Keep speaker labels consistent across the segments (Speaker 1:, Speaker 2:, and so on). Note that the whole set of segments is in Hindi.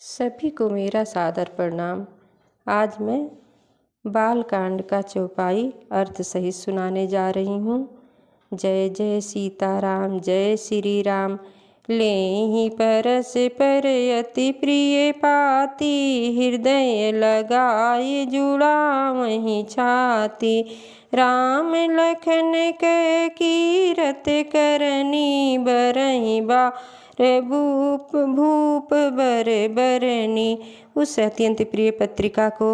Speaker 1: सभी को मेरा सादर प्रणाम। आज मैं बालकांड का चौपाई अर्थ सहित सुनाने जा रही हूँ। जय जय सीताराम, जय श्री राम। लेहि परस पर अति प्रिय पाती, हृदय लगाए जुड़ावहि छाती। राम लखन कह कीरत करनी, बरहि बार भूप भूप बर बरनी। उस अत्यंत प्रिय पत्रिका को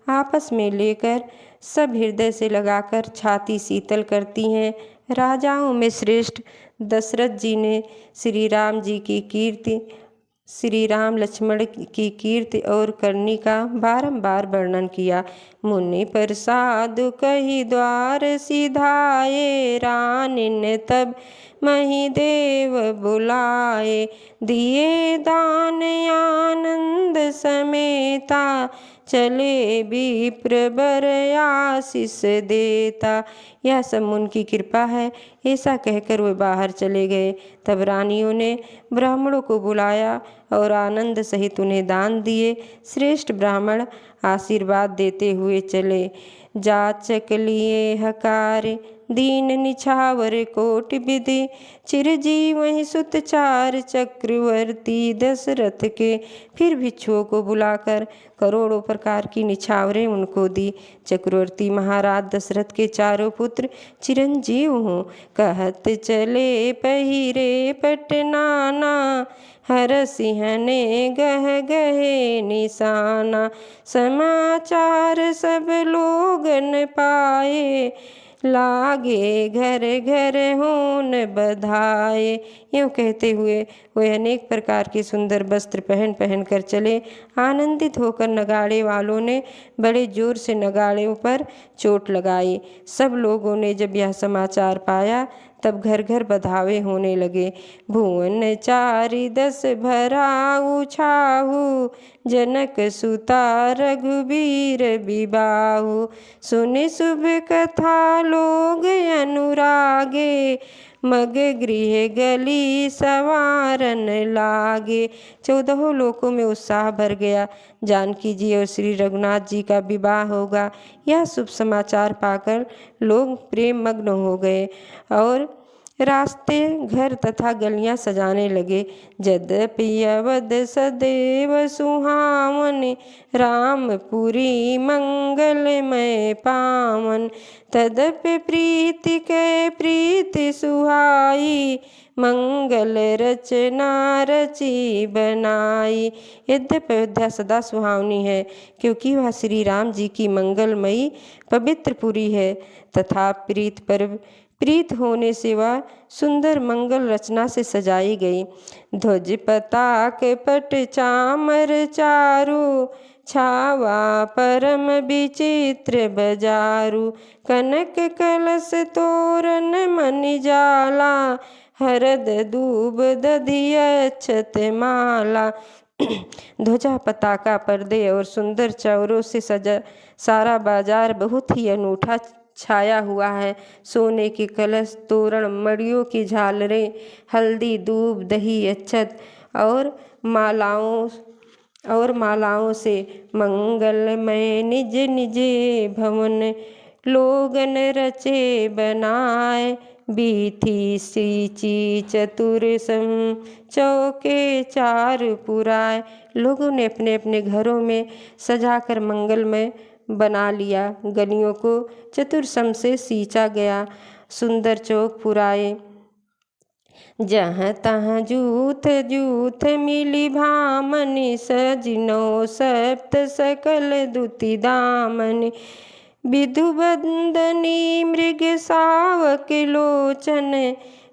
Speaker 1: आपस में लेकर सब हृदय से लगाकर छाती शीतल करती हैं। राजाओं में श्रेष्ठ दशरथ जी ने श्री राम जी की कीर्ति, श्री राम लक्ष्मण की कीर्ति और करनी का बारंबार वर्णन किया। मुनि प्रसाद कही द्वार सिधाए, रानिन तब महिदेव बुलाए। दिए दान आनंद समेता, चले विप्र बर आशीष देता। यह सब मुनि की कृपा है, ऐसा कहकर वे बाहर चले गए। तब रानियों ने ब्राह्मणों को बुलाया और आनंद सहित उन्हें दान दिए। श्रेष्ठ ब्राह्मण आशीर्वाद देते हुए चले। जाचक लिए हकार, दीन निछावर कोटि विधि। चिरजीवहि सुत चार चक्रवर्ती दशरथ के। फिर भिक्षुओं को बुलाकर करोड़ों प्रकार की निछावरें उनको दी। चक्रवर्ती महाराज दशरथ के चारों पुत्र चिरंजीव हों। कहत चले पहिरे पटनाना, हर सिंहने गह गहे निशाना। समाचार सब लोगन पाए, लागे घर घर होन बधाए। यूँ कहते हुए वे अनेक प्रकार के सुंदर वस्त्र पहन पहन कर चले। आनंदित होकर नगाड़े वालों ने बड़े जोर से नगाड़ों पर चोट लगाई। सब लोगों ने जब यह समाचार पाया तब घर घर बधावे होने लगे। भुवन चारि दस भराऊ छाहू, जनक सुता रघुबीर विबाहु। सुनि शुभ कथा लोग अनुरागे, मग गृह गली सवारन लागे। 14 लोकों में उत्साह भर गया। जानकी जी और श्री रघुनाथ जी का विवाह होगा, यह शुभ समाचार पाकर लोग प्रेम मग्न हो गए और रास्ते घर तथा गलियां सजाने लगे। यद्यपि अवध सदैव सुहावन, रामपुरी मंगलमय पावन। तदपि प्रीति कै प्रीति सुहाई, मंगल रचना रची बनाई। यद्यपि अयोध्या सदा सुहावनी है, क्योंकि वह श्री राम जी की मंगलमयी पवित्र पुरी है, तथा प्रीत होने से वह सुंदर मंगल रचना से सजाई गई। ध्वज पताक पट चामर चारु, छावा परम विचित्र बजारू। कनक कलश तोरण मणि जाला, हरद दूब दधि अक्षत माला। ध्वजा पताका पर्दे और सुंदर चावरों से सजा सारा बाजार बहुत ही अनूठा छाया हुआ है। सोने के कलश, तोरण, मड़ियों की झालरें, हल्दी, दूब, दही, अक्षत और मालाओं से मंगलमय निज निज भवन। लोगन रचे बनाए, बीथी सींची चतुर सम चौके चार पुराए। लोगों ने अपने अपने घरों में सजाकर मंगलमय बना लिया। गलियों को चतुर्सम से सींचा गया, सुंदर चौक पुराए। जहाँ तहाँ जूथ जूथ मिली भामनि, सजनो सप्त सकल दुति दामनि। विधु बंदनी मृग सावक लोचन,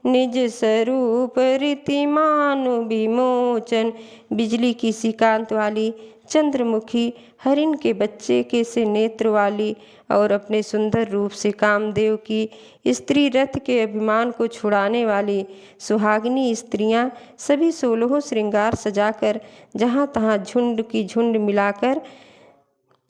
Speaker 1: निज स्वरूप रीति मानु विमोचन। बिजली की सी कांत वाली, चंद्रमुखी, हरिण के बच्चे के से नेत्र वाली और अपने सुंदर रूप से कामदेव की स्त्री, रथ के अभिमान को छुड़ाने वाली सुहागिनी स्त्रियां सभी 16 श्रृंगार सजाकर जहाँ तहाँ झुंड की झुंड मिलाकर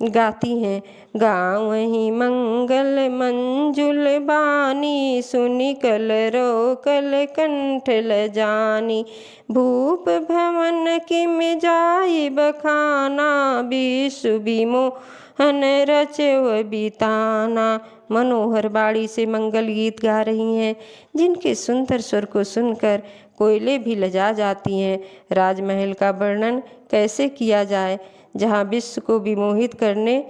Speaker 1: गाती हैं। गाँव ही मंगल मंजुल बानी, सुनि कल रो कल कंठ ल जानी। भूप भवन किम जाई बखाना, विश्व विमोहन रचव बिताना। मनोहर बाड़ी से मंगल गीत गा रही हैं, जिनके सुंदर स्वर को सुनकर कोयले भी लजा जाती हैं। राजमहल का वर्णन कैसे किया जाए, जहाँ विश्व को विमोहित करने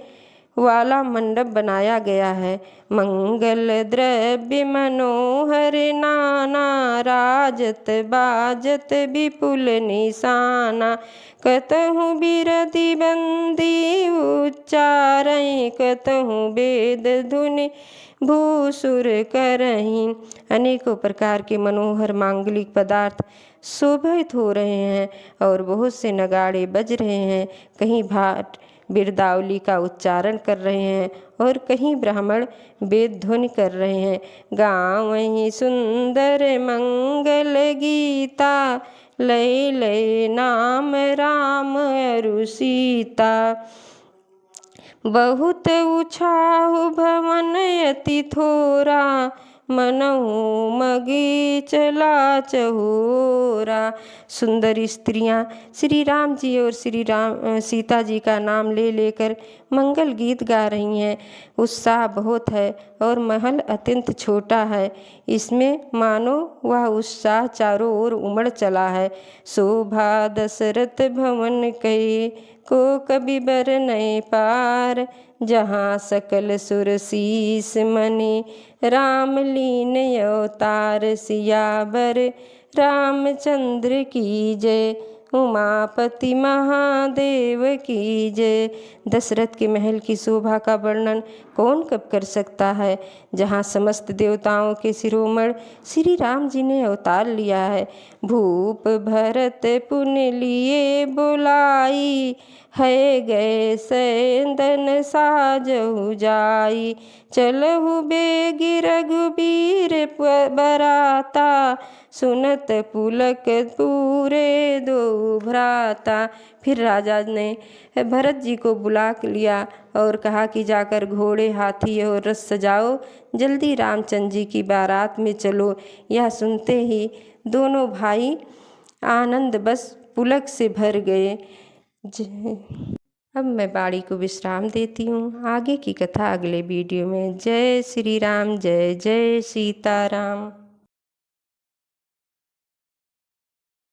Speaker 1: वाला मंडप बनाया गया है। मंगल द्रव्य मनोहर नाना, राजत बाजत विपुल निशाना। कतहु बिरति बंदी उच्चारई, कतहु वेद धुनि भूसुर करहीं। अनेकों प्रकार के मनोहर मांगलिक पदार्थ शोभित हो रहे हैं और बहुत से नगाड़े बज रहे हैं। कहीं भाट बिरदावली का उच्चारण कर रहे हैं और कहीं ब्राह्मण वेद ध्वनि कर रहे हैं। गाँव ही सुंदर मंगल गीता, लय लय नाम राम अरु सीता। बहुत उछाहु भवन अति थोरा, मनहु मगी चला चहोरा। सुंदर स्त्रियां श्री राम जी और सीता जी का नाम ले लेकर मंगल गीत गा रही हैं। उत्साह बहुत है और महल अत्यंत छोटा है। इसमें मानो वह उत्साह चारों ओर उमड़ चला है। शोभा दशरथ भवन कहे, को कभी बर नए पार। जहाँ सकल सुर शीस मनि, राम लीन अवतार। सियावर रामचंद्र की जय, उमापति महादेव की जय। दशरथ के महल की शोभा का वर्णन कौन कब कर सकता है, जहाँ समस्त देवताओं के शिरोमणि श्री राम जी ने अवतार लिया है। भूप भरत पुण्य लिए बुलाई, है गए सैंदन साजहु जाई। चलहु बेगी रघुबीर बराता, सुनत पुलक पूरे दो भ्राता। फिर राजा ने भरत जी को बुला लिया और कहा कि जाकर घोड़े हाथी और रथ सजाओ, जल्दी रामचंद्र जी की बारात में चलो। यह सुनते ही दोनों भाई आनंद बस पुलक से भर गए। अब मैं बाड़ी को विश्राम देती हूँ। आगे की कथा अगले वीडियो में। जय श्री राम, जय जय सीताराम।